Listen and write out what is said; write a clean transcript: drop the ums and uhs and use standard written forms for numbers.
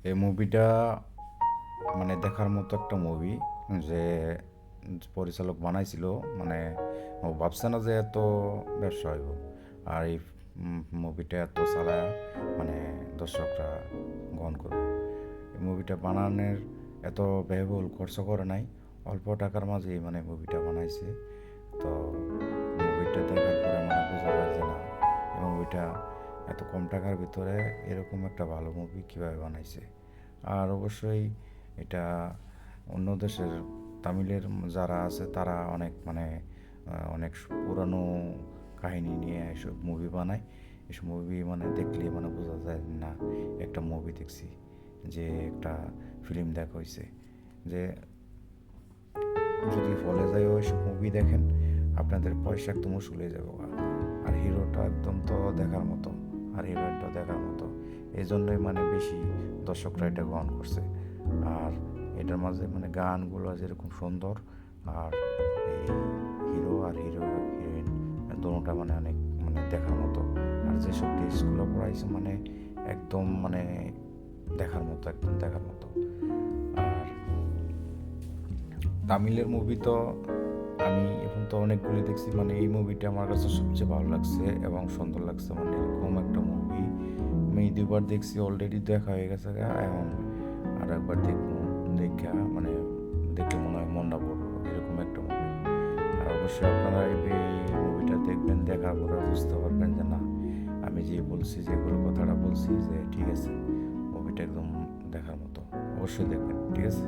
এই মুভিটা মানে দেখার মতো একটা মুভি, যে পরিচালক বানাইছিল, মানে ও ভাবছে না যে এত ব্যবসা হইব। আর এই মুভিটা এত চালায় মানে দর্শকরা গ্রহণ করবে। এই মুভিটা বানানোর এত ব্যয়বহুল খরচ করে নাই, অল্প টাকার মাঝেই মানে মুভিটা বানাইছে। তো মুভিটা দেখার পরে মানে বোঝা যায় যে না, এই মুভিটা এত কম টাকার ভিতরে এরকম একটা ভালো মুভি কীভাবে বানাইছে। আর অবশ্যই এটা অন্য দেশের তামিলের যারা আছে তারা অনেক মানে অনেক পুরানো কাহিনী নিয়ে এসব মুভি বানায়। এসব মুভি মানে দেখলে মানে বোঝা যায় না একটা মুভি দেখছি, যে একটা ফিল্ম দেখা হয়েছে। যে যদি ফলে যায় ওইসব মুভি দেখেন, আপনাদের পয়সা একদম উসুলে যাবে। আর হিরোটা একদম তো দেখার মতো, আর হিরোইনটাও দেখার মতো। এই জন্যই মানে বেশি দর্শকরা এটা গ্রহণ করছে। আর এটার মাঝে মানে গানগুলো যেরকম সুন্দর, আর এই হিরো আর হিরোইন দোনোটা মানে অনেক মানে দেখার মতো। আর যেসব ড্রেসগুলো পরাইছে মানে একদম মানে দেখার মতো, একদম দেখার মতো। আর তামিলের মুভি তো আমি এখন তো অনেকগুলি দেখছি, মানে এই মুভিটা আমার কাছে সবচেয়ে ভালো লাগছে এবং সুন্দর লাগছে। মানে এরকম একটা মুভি আমি দুবার দেখছি, অলরেডি দেখা হয়ে গেছে। এখন আর একবার দেখবো, দেখা মানে দেখলে মনে হয় মনটা পড়বো, এরকম একটা মুভি। আর অবশ্যই আপনারা এই মুভিটা দেখবেন, দেখার পরে বুঝতে পারবেন যে না, আমি যে বলছি, যেগুলো কথাটা বলছি, যে ঠিক আছে, মুভিটা একদম দেখার মতো। অবশ্যই দেখবেন, ঠিক আছে।